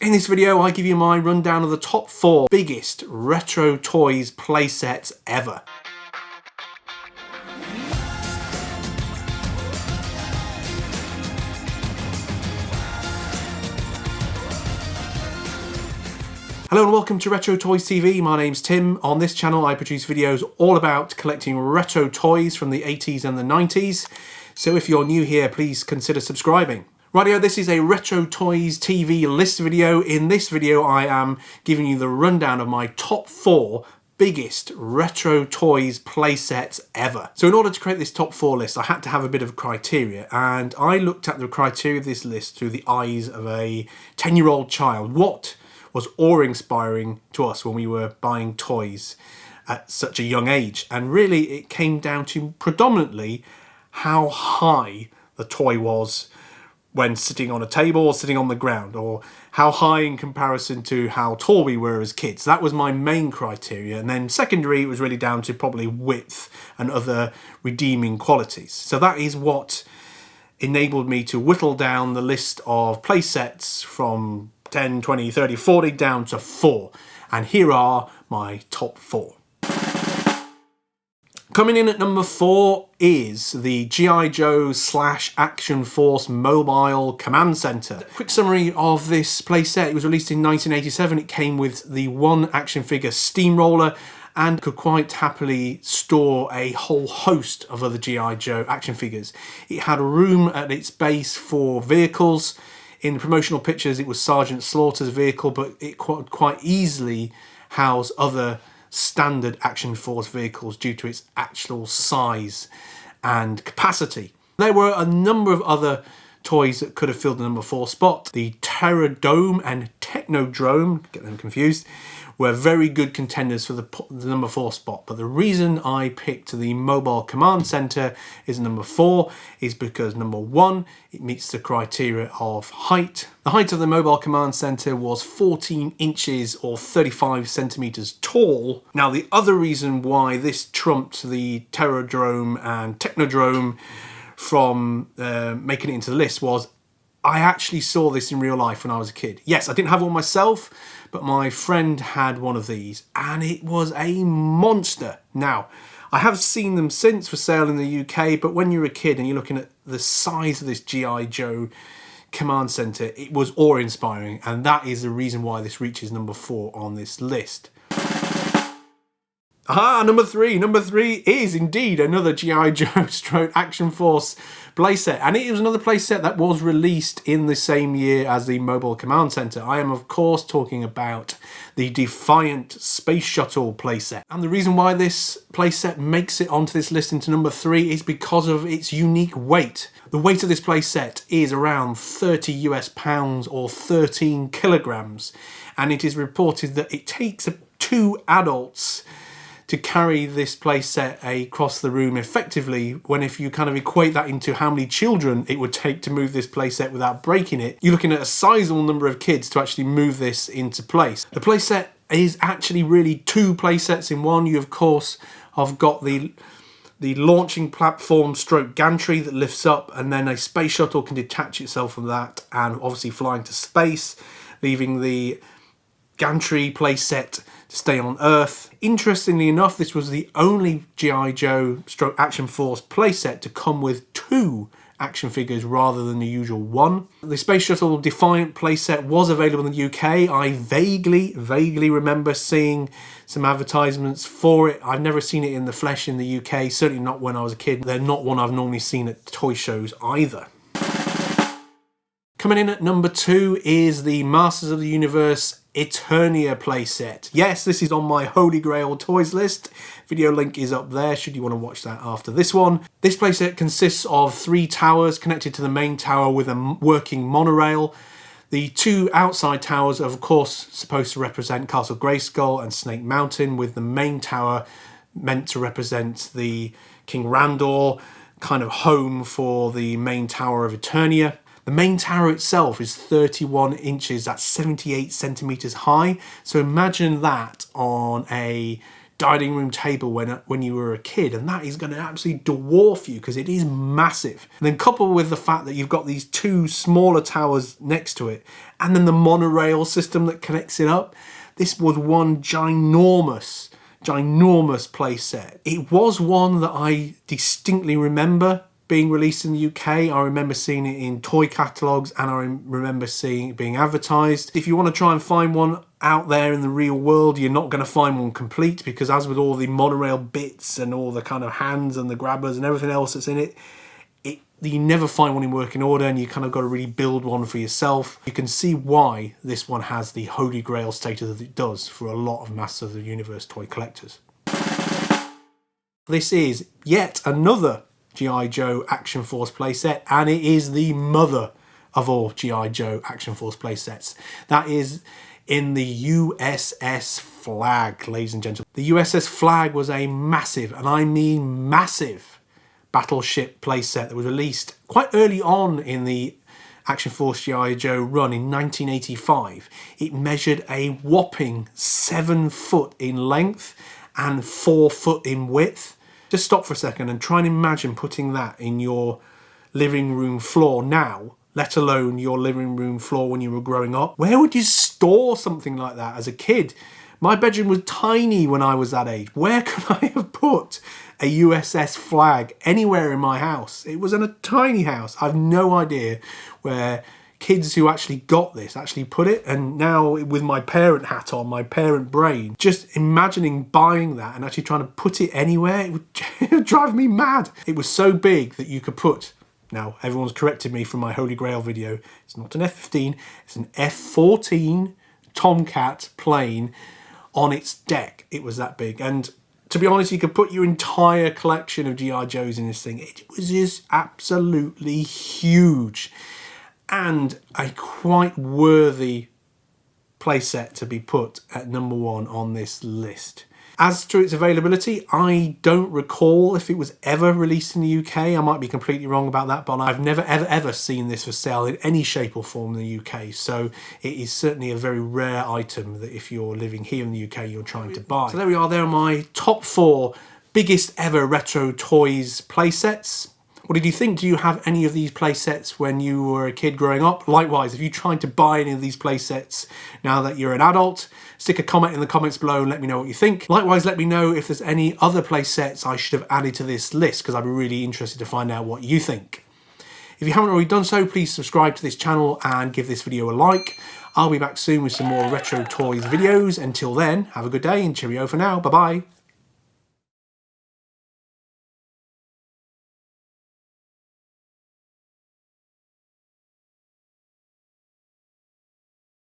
In this video, I give you my rundown of the top 4 biggest retro toys playsets ever. Hello and welcome to Retro Toys TV. My name's Tim. On this channel I produce videos all about collecting retro toys from the 80s and the 90s. So if you're new here, please consider subscribing. Rightio, this is a Retro Toys TV list video. In this video I am giving you the rundown of my top 4 biggest retro toys playsets ever. So in order to create this top 4 list, I had to have a bit of criteria, and I looked at the criteria of this list through the eyes of a 10-year-old child. What was awe-inspiring to us when we were buying toys at such a young age? And really it came down to predominantly how high the toy was when sitting on a table or sitting on the ground, or how high in comparison to how tall we were as kids. That was my main criteria, and then secondary it was really down to probably width and other redeeming qualities. So that is what enabled me to whittle down the list of playsets from 10, 20, 30, 40 down to 4. And here are my top 4. Coming in at number 4 is the GI Joe / Action Force Mobile Command Center. Quick summary of this playset: it was released in 1987. It came with the one action figure steamroller and could quite happily store a whole host of other GI Joe action figures. It had room at its base for vehicles. In the promotional pictures it was Sergeant Slaughter's vehicle, but it could quite easily house other standard Action Force vehicles due to its actual size and capacity. There were a number of other toys that could have filled the number 4 spot. The Technodrome and Technodrome, get them confused, were very good contenders for the number 4 spot, but the reason I picked the Mobile Command Center is number 4 is because number 1, it meets the criteria of height. The height of the Mobile Command Center was 14 inches or 35 centimeters tall. Now the other reason why this trumped the Technodrome and Technodrome from making it into the list was I actually saw this in real life when I was a kid. Yes, I didn't have one myself, but my friend had one of these and it was a monster. Now, I have seen them since for sale in the UK, but when you're a kid and you're looking at the size of this GI Joe Command Center, it was awe-inspiring, and that is the reason why this reaches number 4 on this list. Aha, number 3. Number 3 is indeed another GI Joe / Action Force playset, and it was another playset that was released in the same year as the Mobile Command Center. I am of course talking about the Defiant Space Shuttle playset, and the reason why this playset makes it onto this list into number 3 is because of its unique weight. The weight of this playset is around 30 US pounds or 13 kilograms, and it is reported that it takes 2 adults to carry this playset across the room effectively, when if you kind of equate that into how many children it would take to move this playset without breaking it, you're looking at a sizable number of kids to actually move this into place. The playset is actually really 2 playsets in one. You of course have got the launching platform / gantry that lifts up, and then a space shuttle can detach itself from that and obviously fly into space, leaving the gantry playset to stay on Earth. Interestingly enough, this was the only GI Joe / Action Force playset to come with 2 action figures rather than the usual 1. The Space Shuttle Defiant playset was available in the UK. I vaguely remember seeing some advertisements for it. I've never seen it in the flesh in the UK, certainly not when I was a kid. They're not one I've normally seen at toy shows either. Coming in at number 2 is the Masters of the Universe Eternia playset. Yes, this is on my Holy Grail toys list. Video link is up there should you want to watch that after this one. This playset consists of 3 towers connected to the main tower with a working monorail. The 2 outside towers are of course supposed to represent Castle Grayskull and Snake Mountain, with the main tower meant to represent the King Randor kind of home for the main tower of Eternia. The main tower itself is 31 inches, that's 78 centimeters high. So imagine that on a dining room table when you were a kid, and that is going to absolutely dwarf you because it is massive. And then coupled with the fact that you've got these two smaller towers next to it, and then the monorail system that connects it up, this was one ginormous playset. It was one that I distinctly remember being released in the UK. I remember seeing it in toy catalogues, and I remember seeing it being advertised. If you want to try and find one out there in the real world, you're not going to find one complete, because as with all the monorail bits and all the kind of hands and the grabbers and everything else that's in it, you never find one in working order, and you kind of got to really build one for yourself. You can see why this one has the holy grail status that it does for a lot of Masters of the Universe toy collectors. This is yet another GI Joe Action Force playset, and it is the mother of all GI Joe Action Force playsets. That is in the USS Flag, ladies and gentlemen. The USS Flag was a massive, and I mean massive, battleship playset that was released quite early on in the Action Force GI Joe run in 1985. It measured a whopping 7 foot in length and 4 foot in width. Just stop for a second and try and imagine putting that in your living room floor now, let alone your living room floor when you were growing up. Where would you store something like that as a kid? My bedroom was tiny when I was that age. Where could I have put a USS Flag anywhere in my house? It was in a tiny house. I've no idea where kids who actually got this actually put it. And now with my parent hat on, my parent brain, just imagining buying that and actually trying to put it anywhere, it would drive me mad. It was so big that you could put, now everyone's corrected me from my Holy Grail video, it's not an F-15, it's an F-14 Tomcat plane on its deck. It was that big. And to be honest, you could put your entire collection of GI Joes in this thing. It was just absolutely huge, and a quite worthy playset to be put at number 1 on this list. As to its availability, I don't recall if it was ever released in the UK. I might be completely wrong about that, but I've never ever seen this for sale in any shape or form in the UK. So it is certainly a very rare item that if you're living here in the UK, you're trying to buy. So there we are, there are my top 4 biggest ever retro toys playsets. What did you think? Do you have any of these playsets when you were a kid growing up? Likewise, if you tried to buy any of these playsets now that you're an adult, stick a comment in the comments below and let me know what you think. Likewise, let me know if there's any other playsets I should have added to this list, because I'd be really interested to find out what you think. If you haven't already done so, please subscribe to this channel and give this video a like. I'll be back soon with some more retro toys videos. Until then, have a good day and cheerio for now. Bye-bye.